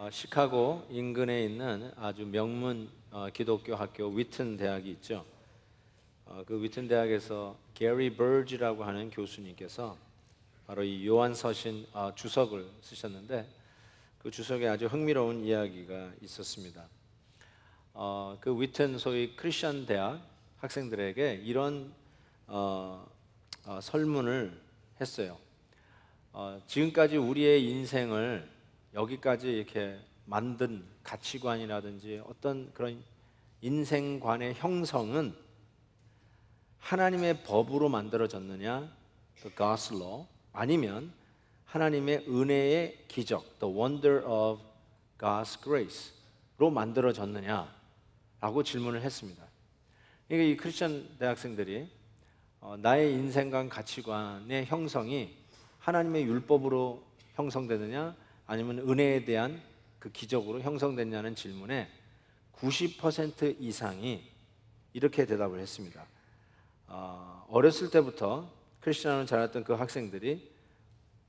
시카고 인근에 있는 아주 명문 기독교 학교 위튼 대학이 있죠. 그 위튼 대학에서 게리 버지라고 하는 교수님께서 바로 이 요한서신 주석을 쓰셨는데, 그 주석에 아주 흥미로운 이야기가 있었습니다. 그 위튼 소위 크리스천 대학 학생들에게 이런 설문을 했어요. 지금까지 우리의 인생을 여기까지 이렇게 만든 가치관이라든지 어떤 그런 인생관의 형성은 하나님의 법으로 만들어졌느냐, the God's law, 아니면 하나님의 은혜의 기적, the wonder of God's grace로 만들어졌느냐라고 질문을 했습니다. 그러니까 이 크리스천 대학생들이 나의 인생관 가치관의 형성이 하나님의 율법으로 형성되느냐, 아니면 은혜에 대한 그 기적으로 형성됐냐는 질문에 90% 이상이 이렇게 대답을 했습니다. 어렸을 때부터 크리스천을 자랐던 그 학생들이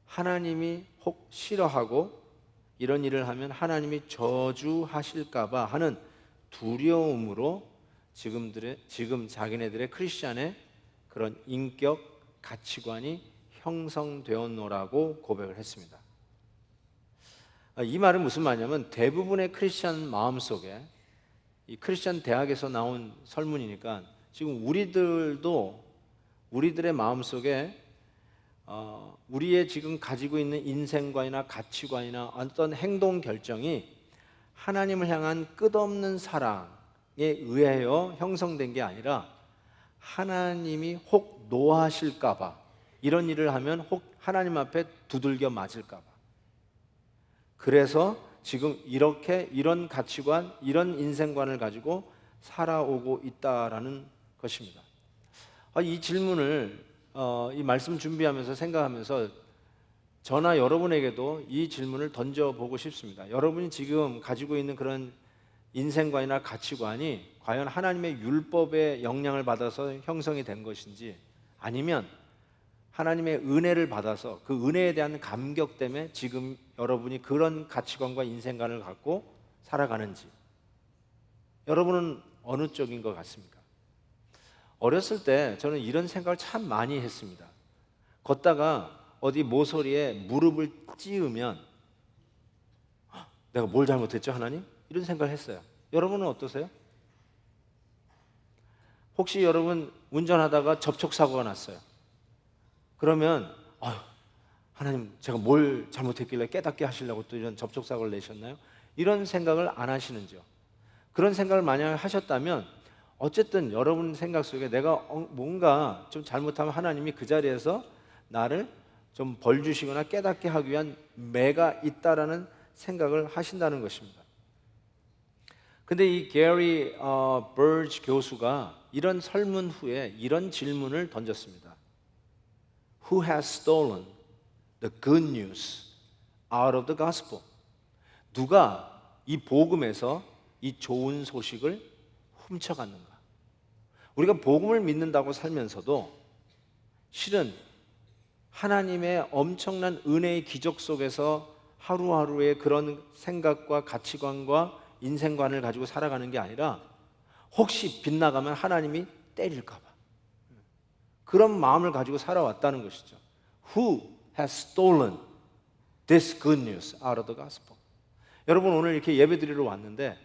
하나님이 혹 싫어하고 이런 일을 하면 하나님이 저주하실까봐 하는 두려움으로 지금 자기네들의 크리스천의 그런 인격 가치관이 형성되었노라고 고백을 했습니다. 이 말은 무슨 말이냐면, 대부분의 크리스천 마음속에, 이 크리스천 대학에서 나온 설문이니까 지금 우리들의 마음속에 우리의 지금 가지고 있는 인생관이나 가치관이나 어떤 행동 결정이 하나님을 향한 끝없는 사랑에 의하여 형성된 게 아니라 하나님이 혹 노하실까 봐, 이런 일을 하면 혹 하나님 앞에 두들겨 맞을까 봐, 그래서 지금 이런 가치관, 이런 인생관을 가지고 살아오고 있다라는 것입니다. 이 질문을 이 말씀 준비하면서 생각하면서 저나 여러분에게도 이 질문을 던져보고 싶습니다. 여러분이 지금 가지고 있는 그런 인생관이나 가치관이 과연 하나님의 율법의 영향을 받아서 형성이 된 것인지, 아니면 하나님의 은혜를 받아서 그 은혜에 대한 감격 때문에 지금 여러분이 그런 가치관과 인생관을 갖고 살아가는지, 여러분은 어느 쪽인 것 같습니까? 어렸을 때 저는 이런 생각을 참 많이 했습니다. 걷다가 어디 모서리에 무릎을 찌으면 내가 뭘 잘못했죠, 하나님? 이런 생각을 했어요. 여러분은 어떠세요? 혹시 여러분 운전하다가 접촉사고가 났어요. 그러면 하나님, 제가 뭘 잘못했길래 깨닫게 하시려고 또 이런 접촉사고를 내셨나요? 이런 생각을 안 하시는지요? 그런 생각을 만약 하셨다면 어쨌든 여러분 생각 속에 내가 뭔가 좀 잘못하면 하나님이 그 자리에서 나를 좀 벌 주시거나 깨닫게 하기 위한 매가 있다라는 생각을 하신다는 것입니다. 근데 이 게리 버지 교수가 이런 설문 후에 이런 질문을 던졌습니다. Who has stolen the good news out of the gospel? 누가 이 복음에서 이 좋은 소식을 훔쳐갔는가? 우리가 복음을 믿는다고 살면서도 실은 하나님의 엄청난 은혜의 기적 속에서 하루하루의 그런 생각과 가치관과 인생관을 가지고 살아가는 게 아니라 혹시 빗나가면 하나님이 때릴까 봐, 그런 마음을 가지고 살아왔다는 것이죠. Who has stolen this good news out of the gospel? 여러분, 오늘 이렇게 예배 드리러 왔는데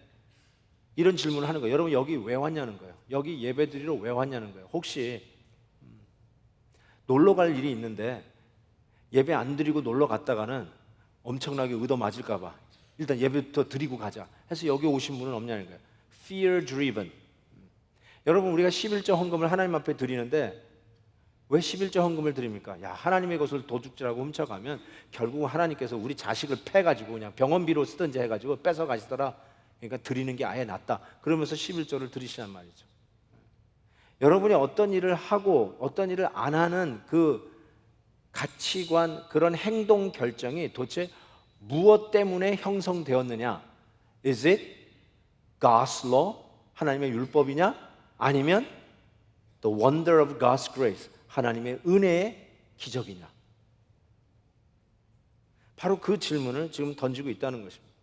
이런 질문을 하는 거예요. 여러분, 여기 왜 왔냐는 거예요. 여기 예배 드리러 왜 왔냐는 거예요. 혹시 놀러 갈 일이 있는데 예배 안 드리고 놀러 갔다가는 엄청나게 얻어 맞을까 봐 일단 예배부터 드리고 가자 해서 여기 오신 분은 없냐는 거예요. Fear driven. 여러분, 우리가 11조 헌금을 하나님 앞에 드리는데 왜 11조 헌금을 드립니까? 하나님의 것을 도둑질하고 훔쳐가면 결국 하나님께서 우리 자식을 패가지고 그냥 병원비로 쓰든지 해가지고 뺏어 가시더라. 그러니까 드리는 게 아예 낫다. 그러면서 11조를 드리시란 말이죠. 여러분이 어떤 일을 하고 어떤 일을 안 하는 그 가치관, 그런 행동 결정이 도대체 무엇 때문에 형성되었느냐? Is it God's law? 하나님의 율법이냐? 아니면 the wonder of God's grace? 하나님의 은혜의 기적이냐? 바로 그 질문을 지금 던지고 있다는 것입니다.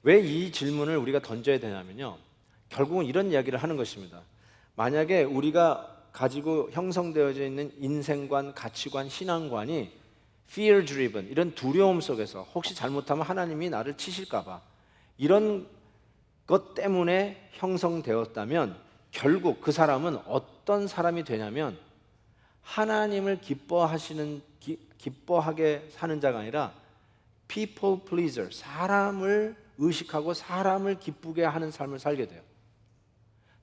왜 이 질문을 우리가 던져야 되냐면요, 결국은 이런 이야기를 하는 것입니다. 만약에 우리가 가지고 형성되어져 있는 인생관, 가치관, 신앙관이 fear driven, 이런 두려움 속에서 혹시 잘못하면 하나님이 나를 치실까 봐 이런 것 때문에 형성되었다면 결국 그 사람은 어떤 사람이 되냐면 하나님을 기뻐하게 사는 자가 아니라 people pleaser, 사람을 의식하고 사람을 기쁘게 하는 삶을 살게 돼요.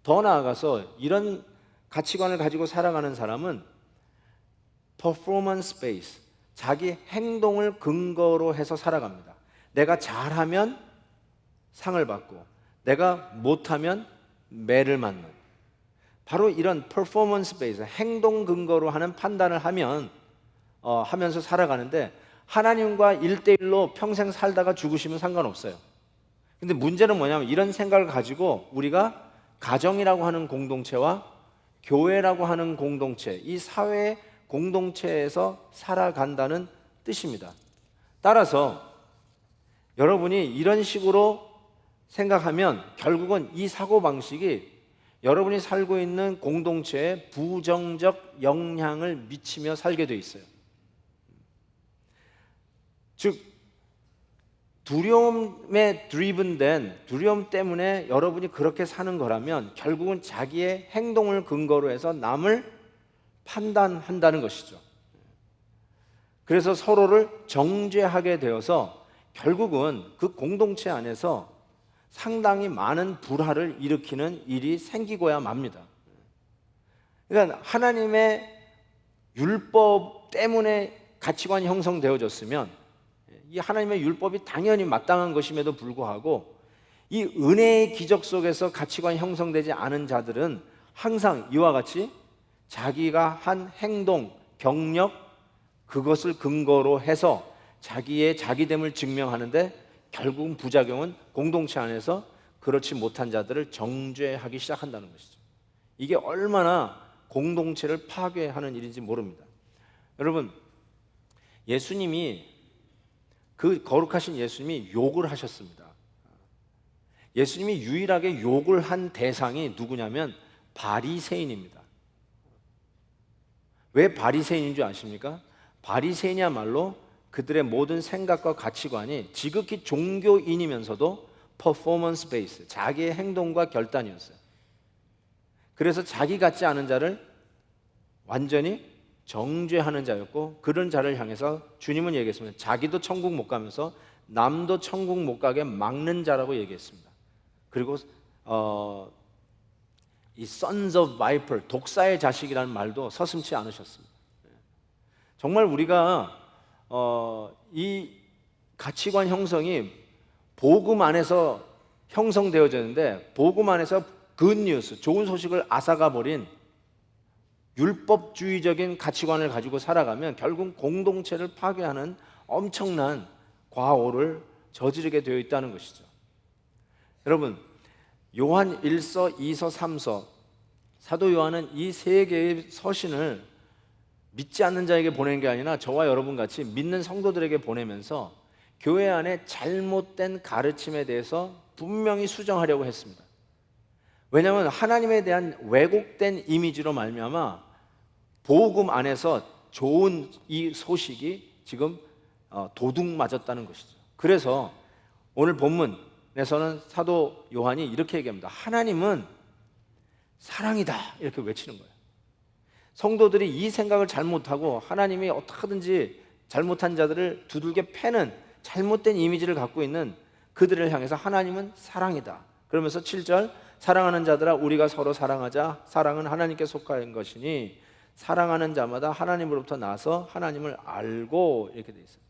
더 나아가서 이런 가치관을 가지고 살아가는 사람은 performance based, 자기 행동을 근거로 해서 살아갑니다. 내가 잘하면 상을 받고 내가 못하면 매를 맞는, 바로 이런 performance based, 행동 근거로 하는 판단을 하면서 살아가는데 하나님과 1대1로 평생 살다가 죽으시면 상관없어요. 근데 문제는 뭐냐면 이런 생각을 가지고 우리가 가정이라고 하는 공동체와 교회라고 하는 공동체, 이 사회 공동체에서 살아간다는 뜻입니다. 따라서 여러분이 이런 식으로 생각하면 결국은 이 사고방식이 여러분이 살고 있는 공동체에 부정적 영향을 미치며 살게 돼 있어요. 즉, 두려움에 드리븐된, 두려움 때문에 여러분이 그렇게 사는 거라면 결국은 자기의 행동을 근거로 해서 남을 판단한다는 것이죠. 그래서 서로를 정죄하게 되어서 결국은 그 공동체 안에서 상당히 많은 불화를 일으키는 일이 생기고야 맙니다. 그러니까 하나님의 율법 때문에 가치관이 형성되어졌으면 이 하나님의 율법이 당연히 마땅한 것임에도 불구하고 이 은혜의 기적 속에서 가치관이 형성되지 않은 자들은 항상 이와 같이 자기가 한 행동, 경력, 그것을 근거로 해서 자기의 자기됨을 증명하는데 결국은 부작용은 공동체 안에서 그렇지 못한 자들을 정죄하기 시작한다는 것이죠. 이게 얼마나 공동체를 파괴하는 일인지 모릅니다. 여러분, 그 거룩하신 예수님이 욕을 하셨습니다. 예수님이 유일하게 욕을 한 대상이 누구냐면 바리새인입니다. 왜 바리새인인 줄 아십니까? 바리새인이야말로 그들의 모든 생각과 가치관이 지극히 종교인이면서도 퍼포먼스 베이스, 자기의 행동과 결단이었어요. 그래서 자기 같지 않은 자를 완전히 정죄하는 자였고, 그런 자를 향해서 주님은 얘기했습니다. 자기도 천국 못 가면서 남도 천국 못 가게 막는 자라고 얘기했습니다. 그리고 이 sons of viper, 독사의 자식이라는 말도 서슴지 않으셨습니다. 정말 우리가 이 가치관 형성이 복음 안에서 형성되어졌는데, 복음 안에서 굿뉴스, 좋은 소식을 앗아가 버린 율법주의적인 가치관을 가지고 살아가면 결국 공동체를 파괴하는 엄청난 과오를 저지르게 되어 있다는 것이죠. 여러분, 요한 1서, 2서, 3서, 사도 요한은 이 세 개의 서신을 믿지 않는 자에게 보낸 게 아니라 저와 여러분 같이 믿는 성도들에게 보내면서 교회 안에 잘못된 가르침에 대해서 분명히 수정하려고 했습니다. 왜냐하면 하나님에 대한 왜곡된 이미지로 말미암아 복음 안에서 좋은 이 소식이 지금 도둑 맞았다는 것이죠. 그래서 오늘 본문에서는 사도 요한이 이렇게 얘기합니다. 하나님은 사랑이다, 이렇게 외치는 거예요. 성도들이 이 생각을 잘못하고 하나님이 어떻게든지 잘못한 자들을 두들겨 패는 잘못된 이미지를 갖고 있는 그들을 향해서 하나님은 사랑이다. 그러면서 7절, 사랑하는 자들아 우리가 서로 사랑하자. 사랑은 하나님께 속한 것이니 사랑하는 자마다 하나님으로부터 나서 하나님을 알고, 이렇게 돼 있어요.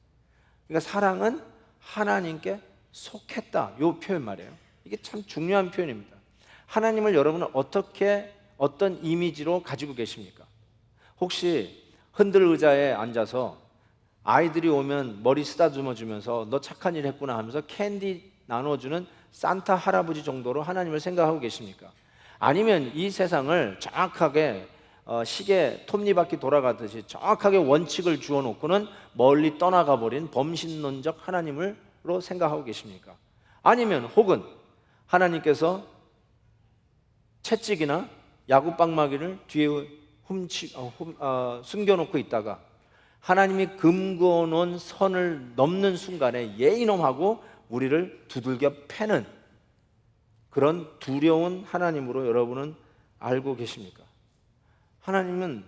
그러니까 사랑은 하나님께 속했다, 이 표현 말이에요. 이게 참 중요한 표현입니다. 하나님을 여러분은 어떤 이미지로 가지고 계십니까? 혹시 흔들 의자에 앉아서 아이들이 오면 머리 쓰다듬어 주면서 너 착한 일 했구나 하면서 캔디 나눠주는 산타 할아버지 정도로 하나님을 생각하고 계십니까? 아니면 이 세상을 정확하게 시계 톱니바퀴 돌아가듯이 정확하게 원칙을 주어놓고는 멀리 떠나가 버린 범신론적 하나님을 하나님으로 생각하고 계십니까? 아니면 혹은 하나님께서 채찍이나 야구방망이를 뒤에 숨겨놓고 있다가 하나님이 금고놓은 선을 넘는 순간에 이놈하고 우리를 두들겨 패는 그런 두려운 하나님으로 여러분은 알고 계십니까? 하나님은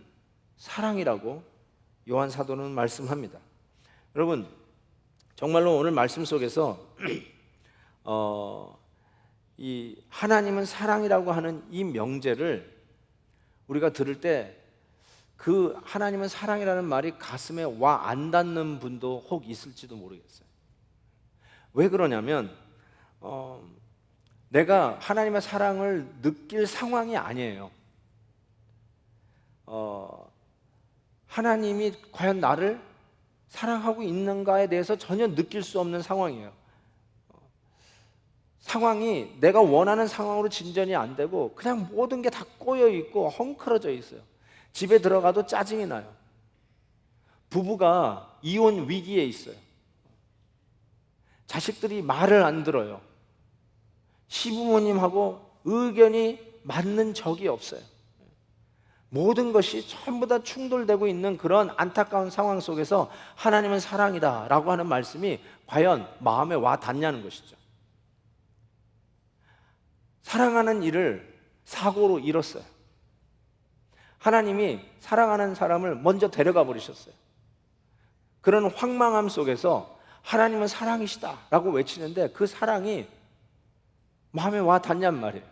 사랑이라고 요한 사도는 말씀합니다. 여러분, 정말로 오늘 말씀 속에서 이 하나님은 사랑이라고 하는 이 명제를 우리가 들을 때 그 하나님은 사랑이라는 말이 가슴에 와 안 닿는 분도 혹 있을지도 모르겠어요. 왜 그러냐면 내가 하나님의 사랑을 느낄 상황이 아니에요. 하나님이 과연 나를 사랑하고 있는가에 대해서 전혀 느낄 수 없는 상황이에요. 상황이 내가 원하는 상황으로 진전이 안 되고 그냥 모든 게 다 꼬여 있고 헝클어져 있어요. 집에 들어가도 짜증이 나요. 부부가 이혼 위기에 있어요. 자식들이 말을 안 들어요. 시부모님하고 의견이 맞는 적이 없어요. 모든 것이 전부 다 충돌되고 있는 그런 안타까운 상황 속에서 하나님은 사랑이다 라고 하는 말씀이 과연 마음에 와 닿냐는 것이죠. 사랑하는 일을 사고로 잃었어요. 하나님이 사랑하는 사람을 먼저 데려가 버리셨어요. 그런 황망함 속에서 하나님은 사랑이시다 라고 외치는데 그 사랑이 마음에 와 닿냔 말이에요.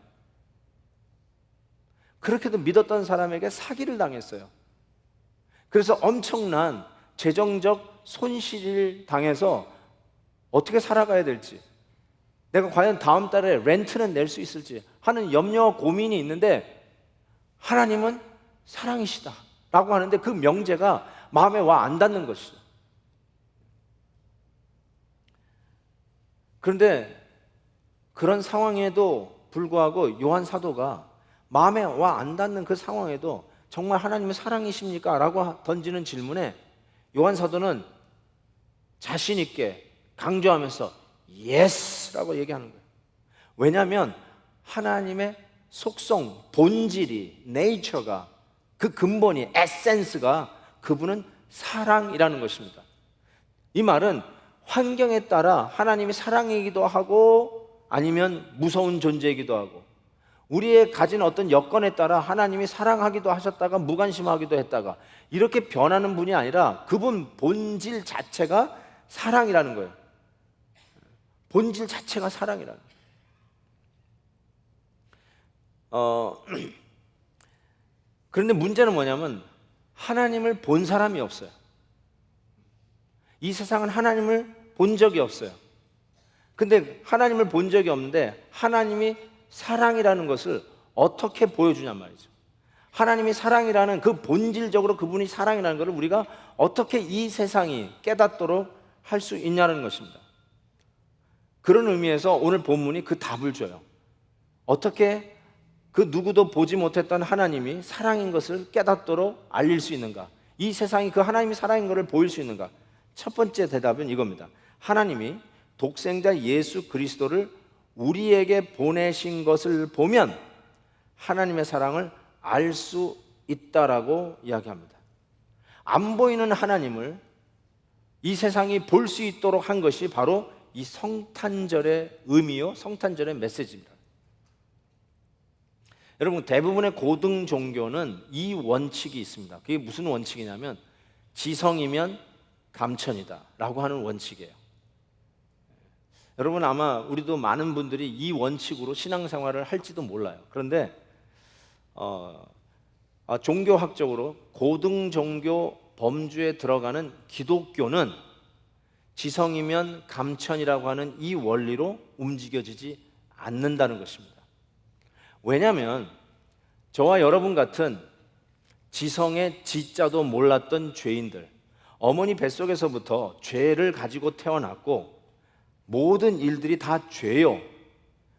그렇게도 믿었던 사람에게 사기를 당했어요. 그래서 엄청난 재정적 손실을 당해서 어떻게 살아가야 될지, 내가 과연 다음 달에 렌트는 낼 수 있을지 하는 염려와 고민이 있는데 하나님은 사랑이시다 라고 하는데 그 명제가 마음에 와 안 닿는 것이죠. 그런데 그런 상황에도 불구하고 요한 사도가 마음에 와 안 닿는 그 상황에도 정말 하나님은 사랑이십니까? 라고 던지는 질문에 요한 사도는 자신 있게 강조하면서 예스! 라고 얘기하는 거예요. 왜냐하면 하나님의 속성, 본질이, 네이처가, 그 근본이, 에센스가 그분은 사랑이라는 것입니다. 이 말은 환경에 따라 하나님이 사랑이기도 하고 아니면 무서운 존재이기도 하고 우리의 가진 어떤 여건에 따라 하나님이 사랑하기도 하셨다가 무관심하기도 했다가 이렇게 변하는 분이 아니라 그분 본질 자체가 사랑이라는 거예요. 본질 자체가 사랑이라는 거예요. 그런데 문제는 뭐냐면 하나님을 본 사람이 없어요. 이 세상은 하나님을 본 적이 없어요. 근데 하나님을 본 적이 없는데 하나님이 사랑이라는 것을 어떻게 보여주냔 말이죠. 하나님이 사랑이라는 그 본질적으로 그분이 사랑이라는 것을 우리가 어떻게 이 세상이 깨닫도록 할 수 있냐는 것입니다. 그런 의미에서 오늘 본문이 그 답을 줘요. 어떻게 그 누구도 보지 못했던 하나님이 사랑인 것을 깨닫도록 알릴 수 있는가? 이 세상이 그 하나님이 사랑인 것을 보일 수 있는가? 첫 번째 대답은 이겁니다. 하나님이 독생자 예수 그리스도를 우리에게 보내신 것을 보면 하나님의 사랑을 알 수 있다라고 이야기합니다. 안 보이는 하나님을 이 세상이 볼 수 있도록 한 것이 바로 이 성탄절의 의미요, 성탄절의 메시지입니다. 여러분, 대부분의 고등 종교는 이 원칙이 있습니다. 그게 무슨 원칙이냐면 지성이면 감천이다 라고 하는 원칙이에요. 여러분, 아마 우리도 많은 분들이 이 원칙으로 신앙생활을 할지도 몰라요. 그런데 종교학적으로 고등 종교 범주에 들어가는 기독교는 지성이면 감천이라고 하는 이 원리로 움직여지지 않는다는 것입니다. 왜냐하면 저와 여러분 같은 지성의 지자도 몰랐던 죄인들, 어머니 뱃속에서부터 죄를 가지고 태어났고 모든 일들이 다 죄요.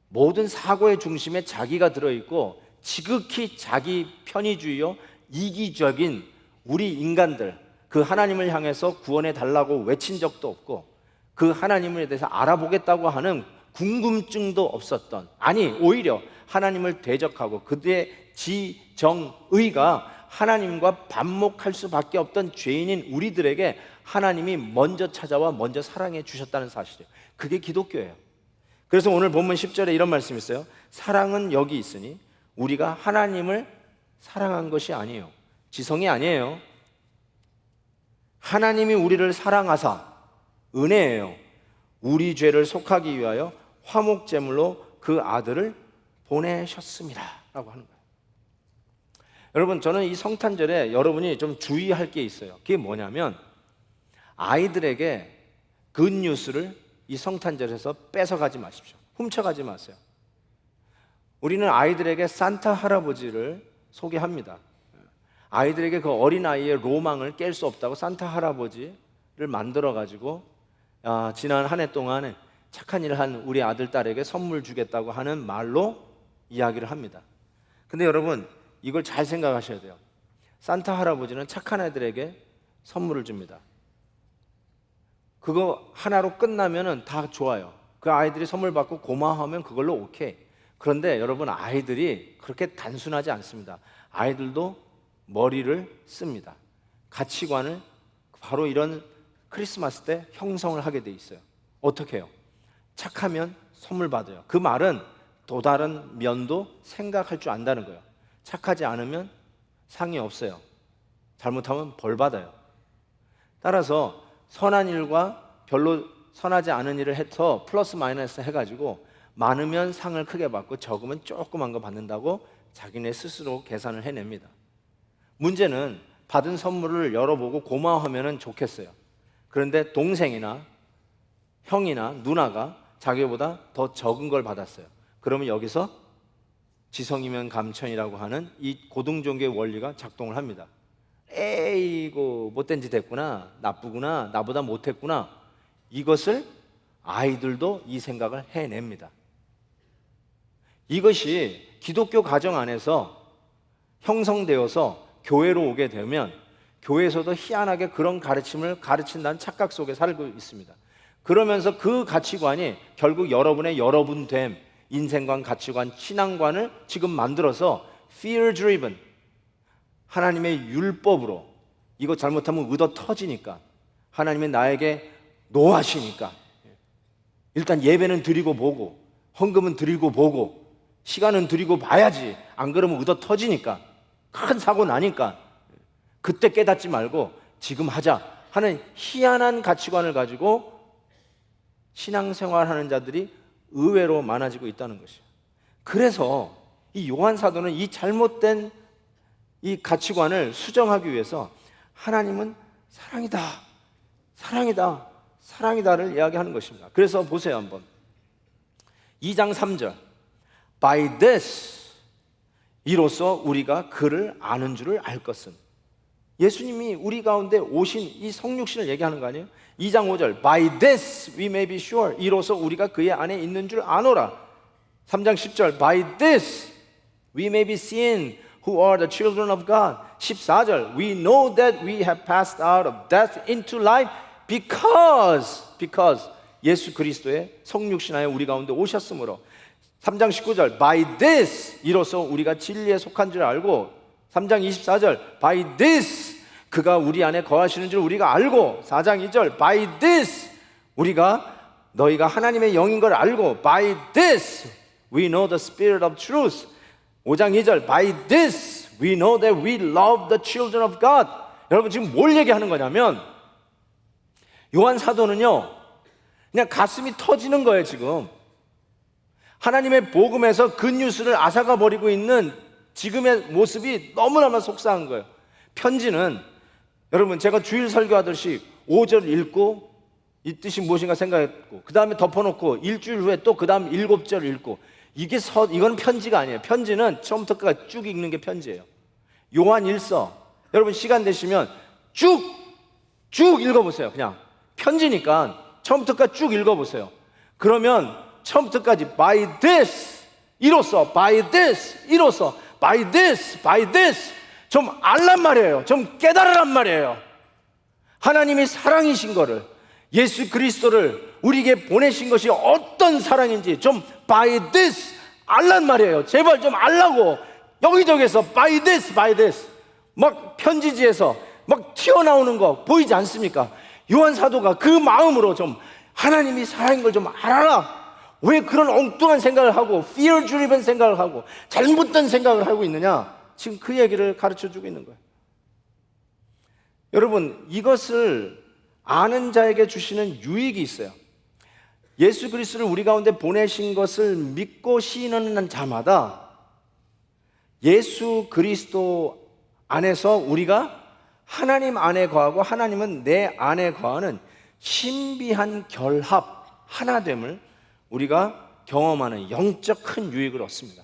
모든 사고의 중심에 자기가 들어있고 지극히 자기 편의주의요, 이기적인 우리 인간들, 그 하나님을 향해서 구원해 달라고 외친 적도 없고 그 하나님에 대해서 알아보겠다고 하는 궁금증도 없었던, 아니 오히려 하나님을 대적하고 그들의 지정의가 하나님과 반목할 수밖에 없던 죄인인 우리들에게 하나님이 먼저 찾아와 먼저 사랑해 주셨다는 사실이에요. 그게 기독교예요. 그래서 오늘 본문 10절에 이런 말씀이 있어요. 사랑은 여기 있으니 우리가 하나님을 사랑한 것이 아니에요. 지성이 아니에요. 하나님이 우리를 사랑하사, 은혜예요, 우리 죄를 속하기 위하여 화목제물로 그 아들을 보내셨습니다 라고 하는 거예요. 여러분, 저는 이 성탄절에 여러분이 좀 주의할 게 있어요. 그게 뭐냐면 아이들에게 굿뉴스를 이 성탄절에서 뺏어가지 마십시오. 훔쳐가지 마세요. 우리는 아이들에게 산타 할아버지를 소개합니다. 아이들에게 그 어린아이의 로망을 깰 수 없다고 산타 할아버지를 만들어가지고 지난 한 해 동안에 착한 일을 한 우리 아들, 딸에게 선물 주겠다고 하는 말로 이야기를 합니다. 근데 여러분, 이걸 잘 생각하셔야 돼요. 산타 할아버지는 착한 아이들에게 선물을 줍니다. 그거 하나로 끝나면 다 좋아요. 그 아이들이 선물 받고 고마워하면 그걸로 오케이. 그런데 여러분, 아이들이 그렇게 단순하지 않습니다. 아이들도 머리를 씁니다. 가치관을 바로 이런 크리스마스 때 형성을 하게 돼 있어요. 어떻게 해요? 착하면 선물 받아요. 그 말은 또 다른 면도 생각할 줄 안다는 거예요. 착하지 않으면 상이 없어요. 잘못하면 벌 받아요. 따라서 선한 일과 별로 선하지 않은 일을 해서 플러스 마이너스 해가지고 많으면 상을 크게 받고 적으면 조그만 거 받는다고 자기네 스스로 계산을 해냅니다. 문제는 받은 선물을 열어보고 고마워하면 좋겠어요. 그런데 동생이나 형이나 누나가 자기보다 더 적은 걸 받았어요. 그러면 여기서 지성이면 감천이라고 하는 이 고등종교의 원리가 작동을 합니다. 에이고 못된 짓 했구나, 나쁘구나, 나보다 못했구나. 이것을 아이들도 이 생각을 해냅니다. 이것이 기독교 가정 안에서 형성되어서 교회로 오게 되면 교회에서도 희한하게 그런 가르침을 가르친다는 착각 속에 살고 있습니다. 그러면서 그 가치관이 결국 여러분의 여러분됨, 인생관, 가치관, 신앙관을 지금 만들어서 fear driven, 하나님의 율법으로, 이거 잘못하면 의도 터지니까, 하나님의 나에게 노하시니까 일단 예배는 드리고 보고 헌금은 드리고 보고 시간은 드리고 봐야지, 안 그러면 의도 터지니까, 큰 사고 나니까 그때 깨닫지 말고 지금 하자 하는 희한한 가치관을 가지고 신앙생활하는 자들이 의외로 많아지고 있다는 것이에요. 그래서 이 요한 사도는 이 잘못된 이 가치관을 수정하기 위해서 하나님은 사랑이다, 사랑이다, 사랑이다를 이야기하는 것입니다. 그래서 보세요 한번 2장 3절 By this, 이로써 우리가 그를 아는 줄을 알 것은, 예수님이 우리 가운데 오신 이 성육신을 얘기하는 거 아니에요? 2장 5절 By this we may be sure, 이로써 우리가 그의 안에 있는 줄 아노라. 3장 10절 By this we may be seen who are the children of God. 14절 We know that we have passed out of death into life because 예수 그리스도의 성육신하여 우리 가운데 오셨으므로. 3장 19절 By this, 이로써 우리가 진리에 속한 줄 알고. 3장 24절 By this, 그가 우리 안에 거하시는 줄 우리가 알고. 4장 2절 By this, 너희가 하나님의 영인 걸 알고. By this we know the spirit of truth. 5장 2절 By this we know that we love the children of God. 여러분 지금 뭘 얘기하는 거냐면 요한 사도는요 그냥 가슴이 터지는 거예요. 지금 하나님의 복음에서 그 뉴스를 앗아가 버리고 있는 지금의 모습이 너무너무 속상한 거예요. 편지는 여러분 제가 주일 설교하듯이 5절 읽고 이 뜻이 무엇인가 생각했고 그 다음에 덮어놓고 일주일 후에 또 그 다음 7절 읽고, 이건 편지가 아니에요. 편지는 처음부터 끝까지 쭉 읽는 게 편지예요. 요한 1서 여러분 시간 되시면 쭉 읽어보세요. 그냥 편지니까 처음부터 끝까지 쭉 읽어보세요. 그러면 처음부터 끝까지 By this, 이로써 By this, 이로써 By this, By this 좀 알란 말이에요. 좀 깨달으란 말이에요. 하나님이 사랑이신 거를, 예수 그리스도를 우리에게 보내신 것이 어떤 사랑인지 좀 by this 알란 말이에요. 제발 좀 알라고. 여기저기서 by this 막 편지지에서 막 튀어나오는 거 보이지 않습니까? 요한 사도가 그 마음으로 좀 하나님이 사랑인 걸 좀 알아라. 왜 그런 엉뚱한 생각을 하고 fear driven 생각을 하고 잘못된 생각을 하고 있느냐? 지금 그 얘기를 가르쳐주고 있는 거예요. 여러분, 이것을 아는 자에게 주시는 유익이 있어요. 예수 그리스도를 우리 가운데 보내신 것을 믿고 시인하는 자마다 예수 그리스도 안에서 우리가 하나님 안에 거하고 하나님은 내 안에 거하는 신비한 결합, 하나됨을 우리가 경험하는 영적 큰 유익을 얻습니다.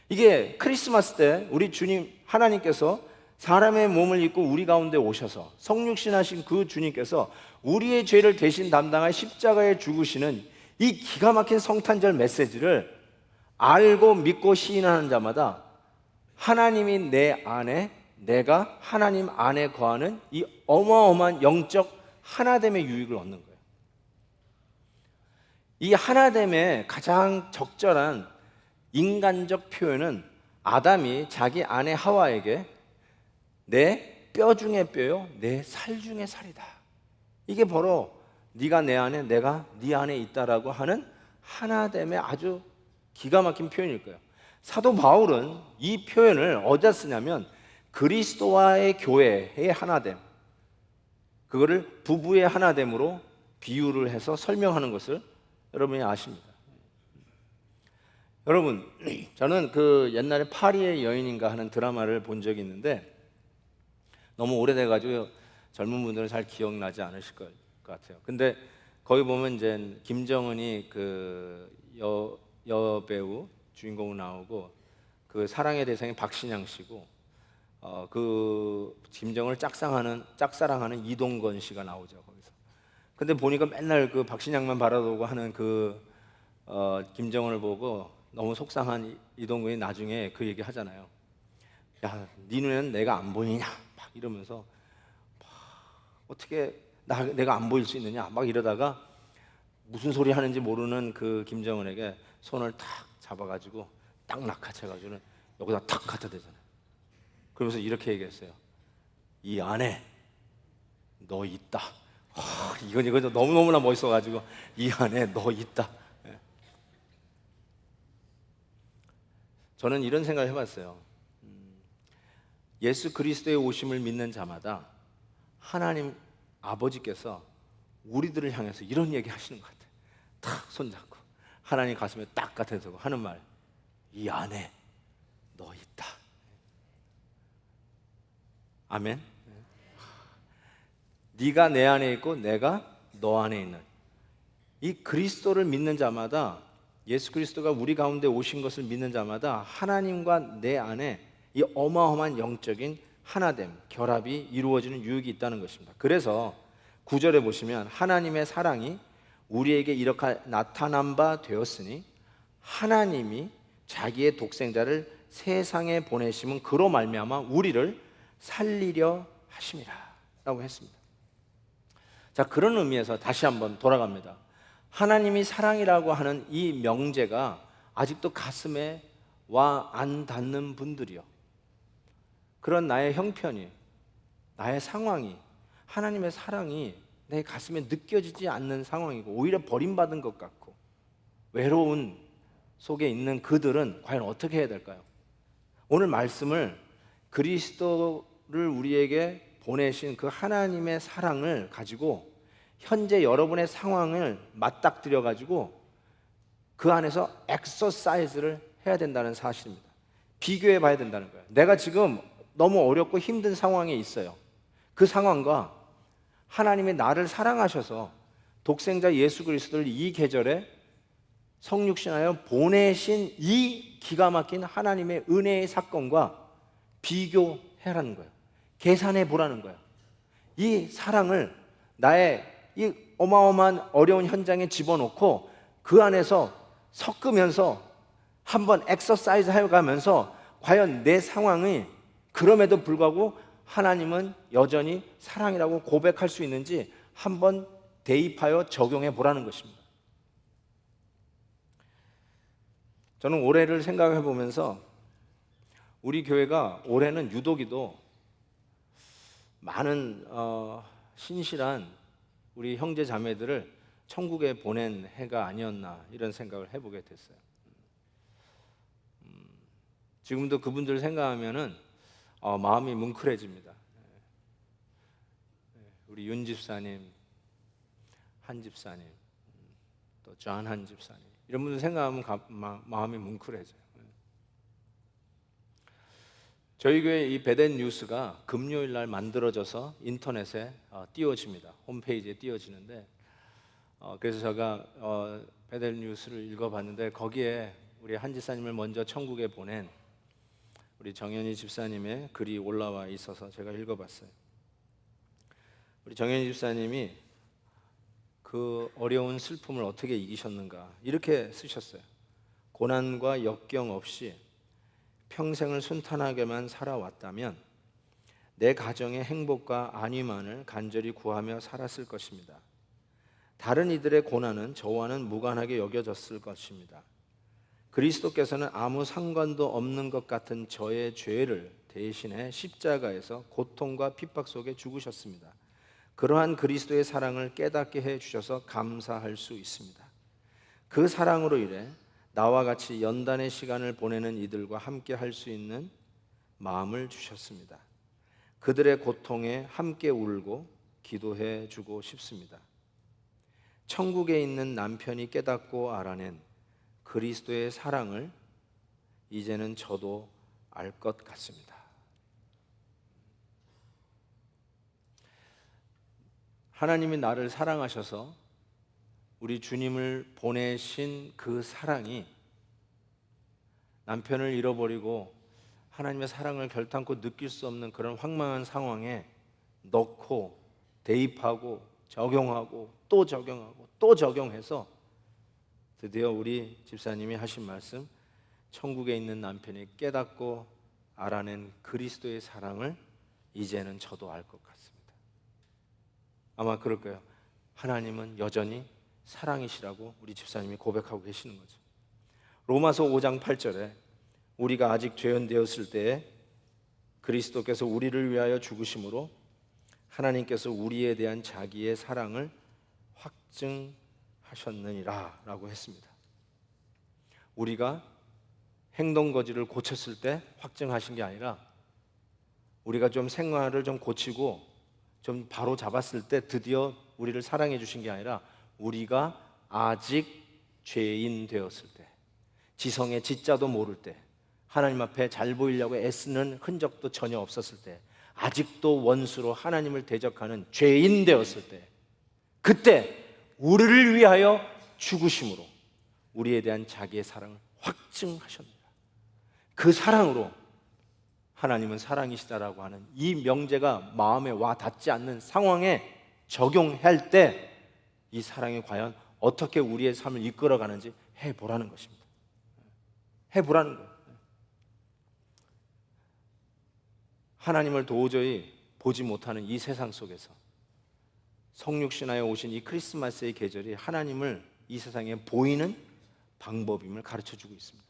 이게 크리스마스 때 우리 주님 하나님께서 사람의 몸을 입고 우리 가운데 오셔서 성육신하신 그 주님께서 우리의 죄를 대신 담당할 십자가에 죽으시는 이 기가 막힌 성탄절 메시지를 알고 믿고 시인하는 자마다 하나님이 내 안에, 내가 하나님 안에 거하는 이 어마어마한 영적 하나됨의 유익을 얻는 거예요. 이 하나됨의 가장 적절한 인간적 표현은 아담이 자기 아내 하와에게 내 뼈 중에 뼈요, 내 살 중에 살이다. 이게 바로 네가 내 안에, 내가 네 안에 있다라고 하는 하나됨의 아주 기가 막힌 표현일 거예요. 사도 바울은 이 표현을 어디다 쓰냐면 그리스도와의 교회의 하나됨, 그거를 부부의 하나됨으로 비유를 해서 설명하는 것을 여러분이 아십니다. 여러분, 저는 그 옛날에 파리의 여인인가 하는 드라마를 본 적이 있는데 너무 오래돼가지고 젊은 분들은 잘 기억나지 않으실 것 같아요. 근데 거기 보면 이제 김정은이 그 여배우 주인공으로 나오고 그 사랑의 대상이 박신양 씨고 그 김정은을 짝사랑하는 이동건 씨가 나오죠 거기서. 근데 보니까 맨날 그 박신양만 바라보고 하는 그 김정은을 보고 너무 속상한 이동건이 나중에 그 얘기 하잖아요. 야, 네 눈에는 내가 안 보이냐? 막 이러면서 어떻게 내가 안 보일 수 있느냐? 막 이러다가 무슨 소리 하는지 모르는 그 김정은에게 손을 탁 잡아가지고 딱 낚아채가지고는 여기다 탁 갖다 대잖아요. 그러면서 이렇게 얘기했어요. 이 안에 너 있다. 이건 너무너무나 멋있어가지고 이 안에 너 있다. 저는 이런 생각을 해봤어요. 예수 그리스도의 오심을 믿는 자마다 하나님 아버지께서 우리들을 향해서 이런 얘기 하시는 것 같아요. 탁 손잡고 하나님 가슴에 딱 갖다 대고 하는 말, 이 안에 너 있다. 아멘. 네가 내 안에 있고 내가 너 안에 있는 이 그리스도를 믿는 자마다, 예수 그리스도가 우리 가운데 오신 것을 믿는 자마다 하나님과 내 안에 이 어마어마한 영적인 하나됨, 결합이 이루어지는 유익이 있다는 것입니다. 그래서 9절에 보시면 하나님의 사랑이 우리에게 이렇게 나타난 바 되었으니 하나님이 자기의 독생자를 세상에 보내심은 그로 말미암아 우리를 살리려 하심이라 라고 했습니다. 자, 그런 의미에서 다시 한번 돌아갑니다. 하나님이 사랑이라고 하는 이 명제가 아직도 가슴에 와 안 닿는 분들이요, 그런 나의 형편이, 나의 상황이, 하나님의 사랑이 내 가슴에 느껴지지 않는 상황이고 오히려 버림받은 것 같고 외로운 속에 있는 그들은 과연 어떻게 해야 될까요? 오늘 말씀을 그리스도를 우리에게 보내신 그 하나님의 사랑을 가지고 현재 여러분의 상황을 맞닥뜨려 가지고 그 안에서 엑서사이즈를 해야 된다는 사실입니다. 비교해 봐야 된다는 거예요. 내가 지금 너무 어렵고 힘든 상황에 있어요. 그 상황과 하나님이 나를 사랑하셔서 독생자 예수 그리스도를 이 계절에 성육신하여 보내신 이 기가 막힌 하나님의 은혜의 사건과 비교해라는 거예요. 계산해 보라는 거예요. 이 사랑을 나의 이 어마어마한 어려운 현장에 집어넣고 그 안에서 섞으면서 한번 엑서사이즈 해가면서 과연 내 상황이 그럼에도 불구하고 하나님은 여전히 사랑이라고 고백할 수 있는지 한번 대입하여 적용해 보라는 것입니다. 저는 올해를 생각해 보면서 우리 교회가 올해는 유독이도 많은 신실한 우리 형제 자매들을 천국에 보낸 해가 아니었나 이런 생각을 해보게 됐어요. 지금도 그분들 생각하면은 마음이 뭉클해집니다. 우리 윤 집사님, 한 집사님, 또 존 한 집사님 이런 분들 생각하면 마음이 뭉클해져요. 저희 교회 이 베덴 뉴스가 금요일 날 만들어져서 인터넷에 띄워집니다. 홈페이지에 띄워지는데 그래서 제가 베덴 뉴스를 읽어봤는데 거기에 우리 한 집사님을 먼저 천국에 보낸 우리 정현희 집사님의 글이 올라와 있어서 제가 읽어봤어요. 우리 정현희 집사님이 그 어려운 슬픔을 어떻게 이기셨는가 이렇게 쓰셨어요. 고난과 역경 없이 평생을 순탄하게만 살아왔다면 내 가정의 행복과 안위만을 간절히 구하며 살았을 것입니다. 다른 이들의 고난은 저와는 무관하게 여겨졌을 것입니다. 그리스도께서는 아무 상관도 없는 것 같은 저의 죄를 대신해 십자가에서 고통과 핍박 속에 죽으셨습니다. 그러한 그리스도의 사랑을 깨닫게 해주셔서 감사할 수 있습니다. 그 사랑으로 인해 나와 같이 연단의 시간을 보내는 이들과 함께 할 수 있는 마음을 주셨습니다. 그들의 고통에 함께 울고 기도해 주고 싶습니다. 천국에 있는 남편이 깨닫고 알아낸 그리스도의 사랑을 이제는 저도 알 것 같습니다. 하나님이 나를 사랑하셔서 우리 주님을 보내신 그 사랑이 남편을 잃어버리고 하나님의 사랑을 결탄코 느낄 수 없는 그런 황망한 상황에 넣고 대입하고 적용하고 또 적용하고 또 적용해서 드디어 우리 집사님이 하신 말씀, 천국에 있는 남편이 깨닫고 알아낸 그리스도의 사랑을 이제는 저도 알 것 같습니다. 아마 그럴 거예요. 하나님은 여전히 사랑이시라고 우리 집사님이 고백하고 계시는 거죠. 로마서 5장 8절에 우리가 아직 죄인 되었을 때에 그리스도께서 우리를 위하여 죽으심으로 하나님께서 우리에 대한 자기의 사랑을 확증하셨느니라 라고 했습니다. 우리가 행동 거지를 고쳤을 때 확증하신 게 아니라 우리가 좀 생활을 좀 고치고 좀 바로 잡았을 때 드디어 우리를 사랑해 주신 게 아니라 우리가 아직 죄인 되었을 때, 지성의 지자도 모를 때, 하나님 앞에 잘 보이려고 애쓰는 흔적도 전혀 없었을 때, 아직도 원수로 하나님을 대적하는 죄인 되었을 때, 그때 우리를 위하여 죽으심으로 우리에 대한 자기의 사랑을 확증하셨느니라. 그 사랑으로 하나님은 사랑이시다라고 하는 이 명제가 마음에 와 닿지 않는 상황에 적용할 때 이 사랑이 과연 어떻게 우리의 삶을 이끌어가는지 해보라는 것입니다. 해보라는 거예요. 하나님을 도저히 보지 못하는 이 세상 속에서 성육신하여 오신 이 크리스마스의 계절이 하나님을 이 세상에 보이는 방법임을 가르쳐주고 있습니다.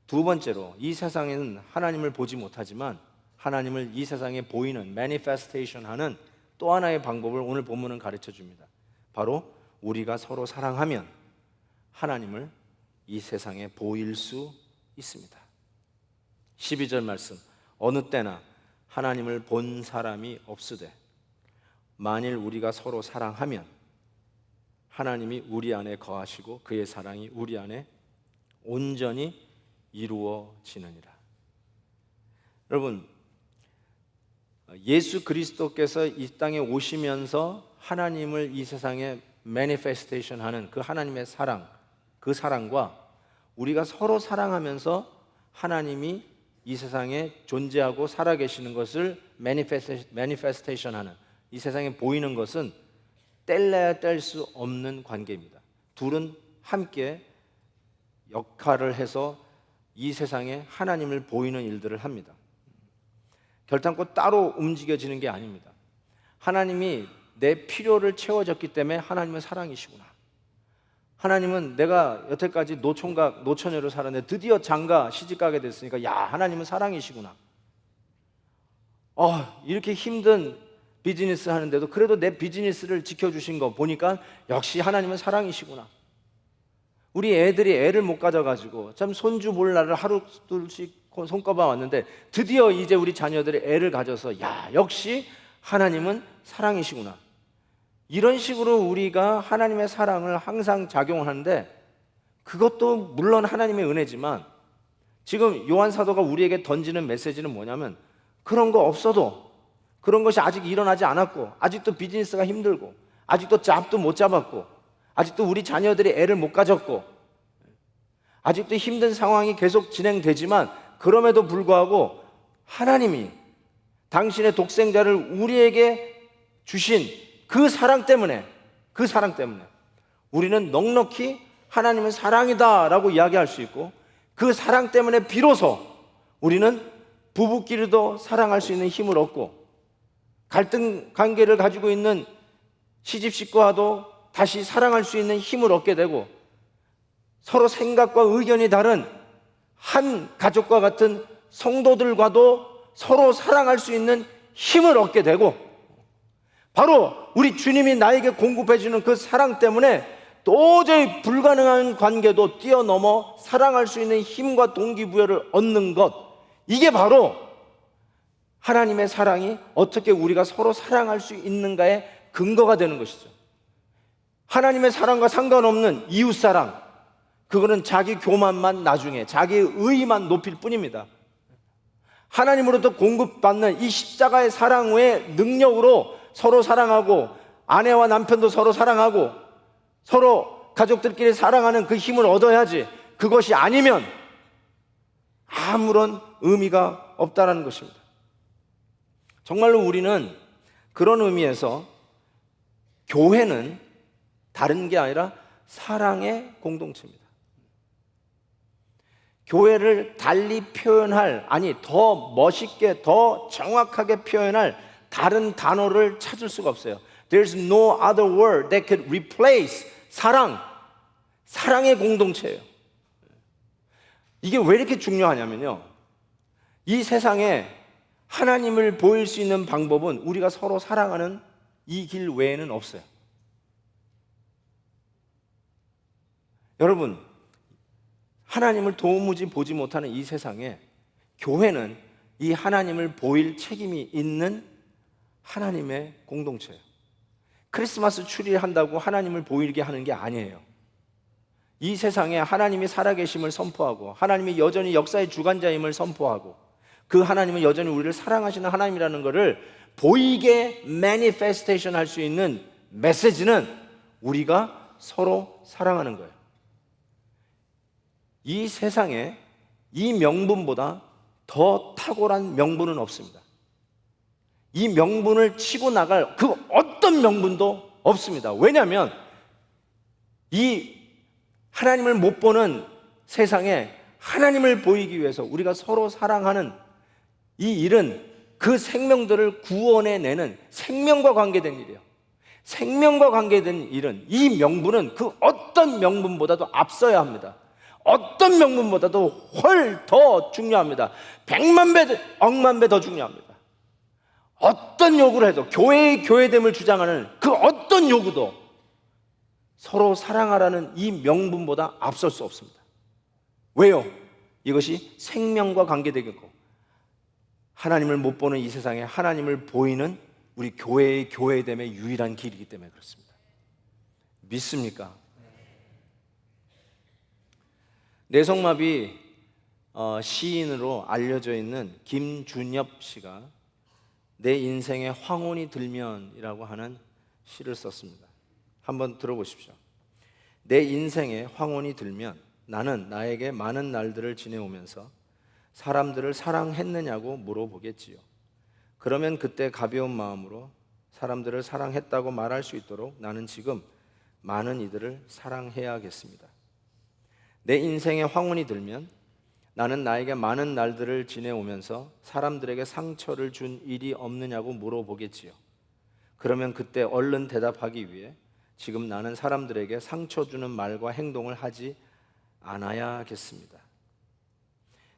두 번째로 이 세상에는 하나님을 보지 못하지만 하나님을 이 세상에 보이는 manifestation 하는 또 하나의 방법을 오늘 본문은 가르쳐줍니다. 바로 우리가 서로 사랑하면 하나님을 이 세상에 보일 수 있습니다. 12절 말씀, 어느 때나 하나님을 본 사람이 없으되 만일 우리가 서로 사랑하면 하나님이 우리 안에 거하시고 그의 사랑이 우리 안에 온전히 이루어지느니라. 여러분, 예수 그리스도께서 이 땅에 오시면서 하나님을 이 세상에 매니페스테이션 하는 그 하나님의 사랑, 그 사랑과 우리가 서로 사랑하면서 하나님이 이 세상에 존재하고 살아계시는 것을 매니페스테이션 하는, 이 세상에 보이는 것은 뗄래야 뗄 수 없는 관계입니다. 둘은 함께 역할을 해서 이 세상에 하나님을 보이는 일들을 합니다. 결단코 따로 움직여지는 게 아닙니다. 하나님이 내 필요를 채워줬기 때문에 하나님은 사랑이시구나. 하나님은 내가 여태까지 노총각, 노처녀로 살았는데 드디어 장가 시집가게 됐으니까 야, 하나님은 사랑이시구나. 이렇게 힘든 비즈니스 하는데도 그래도 내 비즈니스를 지켜주신 거 보니까 역시 하나님은 사랑이시구나. 우리 애들이 애를 못 가져가지고 참 손주 볼 날을 하루 둘씩 손꼽아 왔는데 드디어 이제 우리 자녀들이 애를 가져서 야, 역시 하나님은 사랑이시구나. 이런 식으로 우리가 하나님의 사랑을 항상 작용하는데 그것도 물론 하나님의 은혜지만 지금 요한 사도가 우리에게 던지는 메시지는 뭐냐면 그런 거 없어도, 그런 것이 아직 일어나지 않았고 아직도 비즈니스가 힘들고 아직도 잡도 못 잡았고 아직도 우리 자녀들이 애를 못 가졌고 아직도 힘든 상황이 계속 진행되지만 그럼에도 불구하고 하나님이 당신의 독생자를 우리에게 주신 그 사랑 때문에 우리는 넉넉히 하나님은 사랑이다 라고 이야기할 수 있고 그 사랑 때문에 비로소 우리는 부부끼리도 사랑할 수 있는 힘을 얻고 갈등 관계를 가지고 있는 시집 식구와도 다시 사랑할 수 있는 힘을 얻게 되고 서로 생각과 의견이 다른 한 가족과 같은 성도들과도 서로 사랑할 수 있는 힘을 얻게 되고 바로 우리 주님이 나에게 공급해 주는 그 사랑 때문에 도저히 불가능한 관계도 뛰어넘어 사랑할 수 있는 힘과 동기부여를 얻는 것, 이게 바로 하나님의 사랑이 어떻게 우리가 서로 사랑할 수 있는가의 근거가 되는 것이죠. 하나님의 사랑과 상관없는 이웃사랑, 그거는 자기 교만만 나중에 자기의 의의만 높일 뿐입니다. 하나님으로부터 공급받는 이 십자가의 사랑 외의 능력으로 서로 사랑하고 아내와 남편도 서로 사랑하고 서로 가족들끼리 사랑하는 그 힘을 얻어야지, 그것이 아니면 아무런 의미가 없다라는 것입니다. 정말로 우리는 그런 의미에서 교회는 다른 게 아니라 사랑의 공동체입니다. 교회를 달리 표현할, 아니 더 멋있게 더 정확하게 표현할 다른 단어를 찾을 수가 없어요. There's no other word that could replace 사랑의 공동체예요. 이게 왜 이렇게 중요하냐면요, 이 세상에 하나님을 보일 수 있는 방법은 우리가 서로 사랑하는 이 길 외에는 없어요. 여러분, 하나님을 도무지 보지 못하는 이 세상에 교회는 이 하나님을 보일 책임이 있는 하나님의 공동체예요. 크리스마스 추리를 한다고 하나님을 보이게 하는 게 아니에요. 이 세상에 하나님이 살아계심을 선포하고 하나님이 여전히 역사의 주관자임을 선포하고 그 하나님은 여전히 우리를 사랑하시는 하나님이라는 것을 보이게 매니페스테이션 할 수 있는 메시지는 우리가 서로 사랑하는 거예요. 이 세상에 이 명분보다 더 탁월한 명분은 없습니다. 이 명분을 치고 나갈 그 어떤 명분도 없습니다. 왜냐하면 이 하나님을 못 보는 세상에 하나님을 보이기 위해서 우리가 서로 사랑하는 이 일은 그 생명들을 구원해내는 생명과 관계된 일이에요. 생명과 관계된 일은, 이 명분은 그 어떤 명분보다도 앞서야 합니다. 어떤 명분보다도 훨 더 중요합니다. 100만 배, 억만 배 더 중요합니다. 어떤 요구를 해도, 교회의 교회됨을 주장하는 그 어떤 요구도 서로 사랑하라는 이 명분보다 앞설 수 없습니다. 왜요? 이것이 생명과 관계되겠고 하나님을 못 보는 이 세상에 하나님을 보이는 우리 교회의 교회됨의 유일한 길이기 때문에 그렇습니다. 믿습니까? 뇌성마비 시인으로 알려져 있는 김준엽 씨가 내 인생에 황혼이 들면이라고 하는 시를 썼습니다. 한번 들어보십시오. 내 인생에 황혼이 들면 나는 나에게 많은 날들을 지내오면서 사람들을 사랑했느냐고 물어보겠지요. 그러면 그때 가벼운 마음으로 사람들을 사랑했다고 말할 수 있도록 나는 지금 많은 이들을 사랑해야겠습니다. 내 인생에 황혼이 들면 나는 나에게 많은 날들을 지내오면서 사람들에게 상처를 준 일이 없느냐고 물어보겠지요. 그러면 그때 얼른 대답하기 위해 지금 나는 사람들에게 상처 주는 말과 행동을 하지 않아야겠습니다.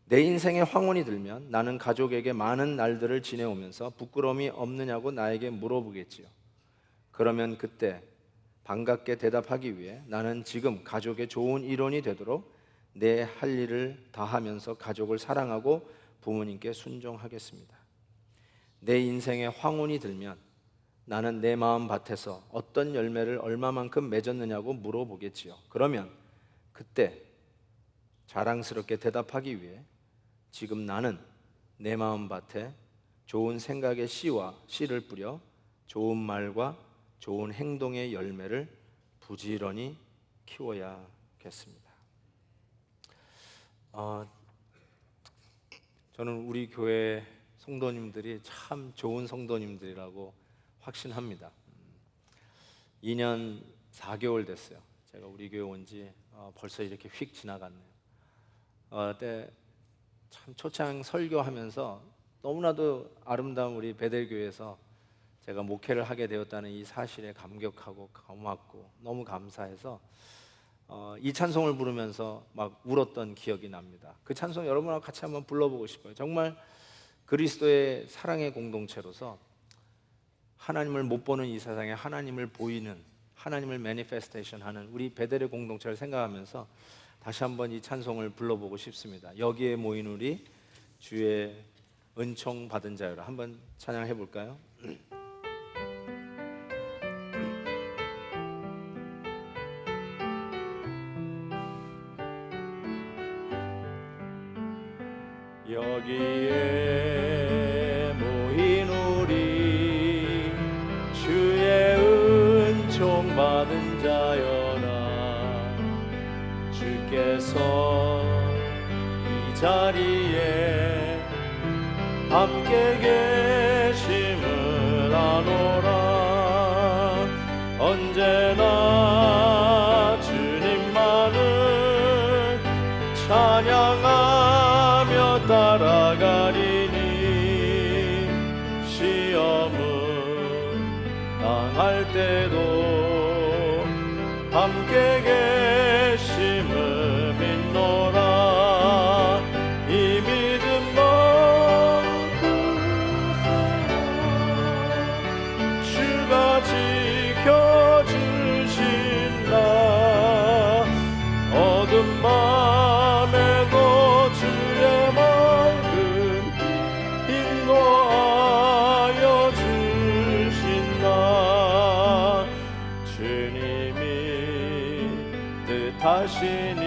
내 인생에 황혼이 들면 나는 가족에게 많은 날들을 지내오면서 부끄러움이 없느냐고 나에게 물어보겠지요. 그러면 그때 반갑게 대답하기 위해 나는 지금 가족의 좋은 일원이 되도록 내 할 일을 다하면서 가족을 사랑하고 부모님께 순종하겠습니다. 내 인생에 황혼이 들면 나는 내 마음 밭에서 어떤 열매를 얼마만큼 맺었느냐고 물어보겠지요. 그러면 그때 자랑스럽게 대답하기 위해 지금 나는 내 마음 밭에 좋은 생각의 씨를 뿌려 좋은 말과 좋은 행동의 열매를 부지런히 키워야겠습니다. 저는 우리 교회 성도님들이 참 좋은 성도님들이라고 확신합니다. 2년 4개월 됐어요. 제가 우리 교회 온 지 벌써 이렇게 휙 지나갔네요. 그때 참 초창 설교하면서 너무나도 아름다운 우리 베델교회에서 제가 목회를 하게 되었다는 이 사실에 감격하고 고맙고 너무 감사해서 이 찬송을 부르면서 막 울었던 기억이 납니다. 그 찬송 여러분하고 같이 한번 불러보고 싶어요. 정말 그리스도의 사랑의 공동체로서 하나님을 못 보는 이 세상에 하나님을 보이는, 하나님을 매니페스테이션 하는 우리 베델의 공동체를 생각하면서 다시 한번 이 찬송을 불러보고 싶습니다. 여기에 모인 우리 주의 은총 받은 자여라. 한번 찬양해 볼까요? 여기에 모인 우리 주의 은총 받은 자여라. 주께서 이 자리에 함께 계심을 아노라. 언제나 주님만을 찬양하며 따라가리니 시험을 당할 때도 함께 계심을 믿노라. 이 믿음 넣고 주가 지켜주신다. 어둠 밤에도 주의 맑음 인도하여 주신다. 주님이 뜻하시니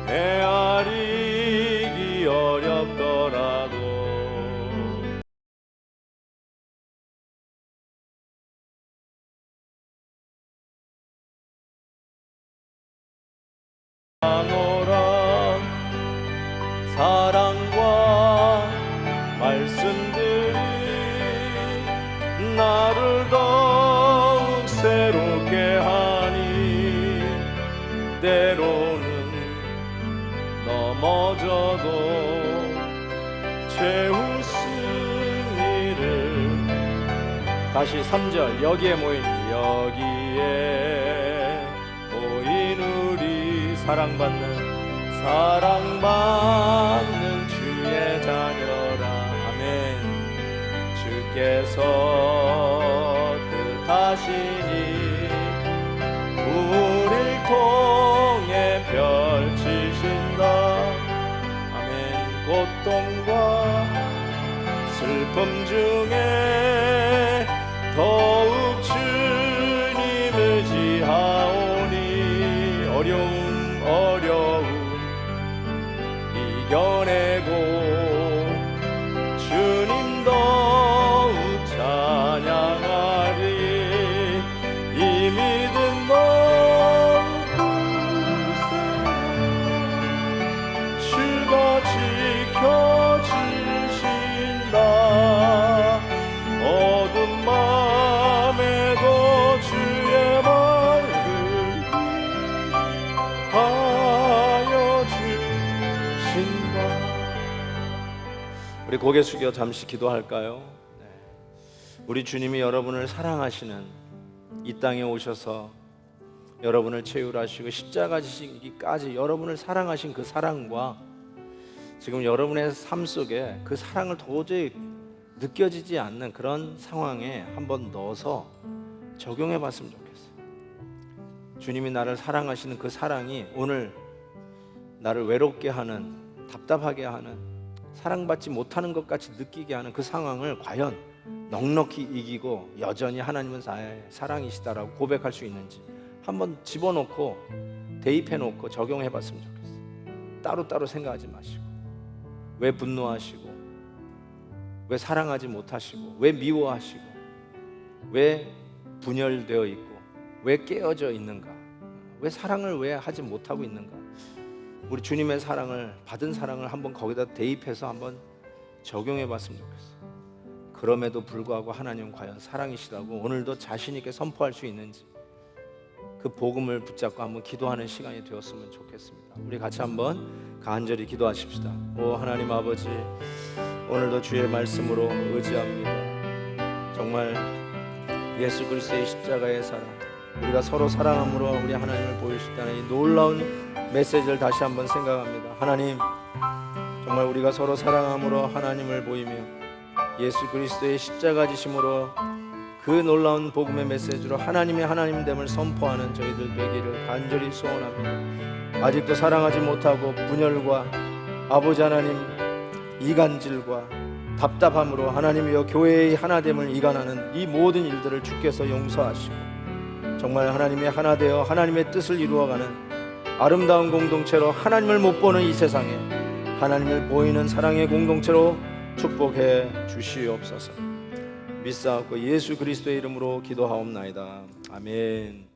헤아리기 어렵더라도 오라. 사랑과 말씀들이 나를 더욱 새롭게 하니 때로는 넘어져도 채우승리를. 다시 3절 여기에 모인 우리 사랑받는 주의 자녀라. 아멘. 주께서 뜻하시니 우릴 통해 펼치신다. 아멘. 고통과 슬픔 중에 더욱 주님을 지하오니 어려움 이겨내고 주님 더욱 찬양하리. 이 믿음 넣고 주가 지켜주신다. 어둠 밤에도 주의 맑음 하여 주신다. 우리 고개 숙여 잠시 기도할까요? 네. 우리 주님이 여러분을 사랑하시는, 이 땅에 오셔서 여러분을 채울하시고 십자가 지시기까지 여러분을 사랑하신 그 사랑과 지금 여러분의 삶 속에 그 사랑을 도저히 느껴지지 않는 그런 상황에 한번 넣어서 적용해 봤으면 좋겠어요. 주님이 나를 사랑하시는 그 사랑이 오늘 나를 외롭게 하는, 답답하게 하는, 사랑받지 못하는 것 같이 느끼게 하는 그 상황을 과연 넉넉히 이기고 여전히 하나님은 나의 사랑이시다라고 고백할 수 있는지 한번 집어넣고 대입해놓고 적용해 봤으면 좋겠어요. 따로따로 생각하지 마시고, 왜 분노하시고, 왜 사랑하지 못하시고, 왜 미워하시고, 왜 분열되어 있고, 왜 깨어져 있는가, 왜 사랑을 왜 하지 못하고 있는가. 우리 주님의 사랑을, 받은 사랑을 한번 거기다 대입해서 한번 적용해 봤으면 좋겠어요. 그럼에도 불구하고 하나님은 과연 사랑이시라고 오늘도 자신 있게 선포할 수 있는지, 그 복음을 붙잡고 한번 기도하는 시간이 되었으면 좋겠습니다. 우리 같이 한번 간절히 기도하십시다. 오 하나님 아버지, 오늘도 주의 말씀으로 의지합니다. 정말 예수 그리스도의 십자가의 사랑, 우리가 서로 사랑함으로 우리 하나님을 보일 수 있다는 이 놀라운 메시지를 다시 한번 생각합니다. 하나님, 정말 우리가 서로 사랑함으로 하나님을 보이며 예수 그리스도의 십자가 지심으로 그 놀라운 복음의 메시지로 하나님의 하나님됨을 선포하는 저희들 되기를 간절히 소원합니다. 아직도 사랑하지 못하고 분열과 아버지 하나님 이간질과 답답함으로 하나님이여 교회의 하나됨을 이간하는 이 모든 일들을 주께서 용서하시고 정말 하나님의 하나 되어 하나님의 뜻을 이루어가는 아름다운 공동체로, 하나님을 못 보는 이 세상에 하나님을 보이는 사랑의 공동체로 축복해 주시옵소서. 믿사옵고 예수 그리스도의 이름으로 기도하옵나이다. 아멘.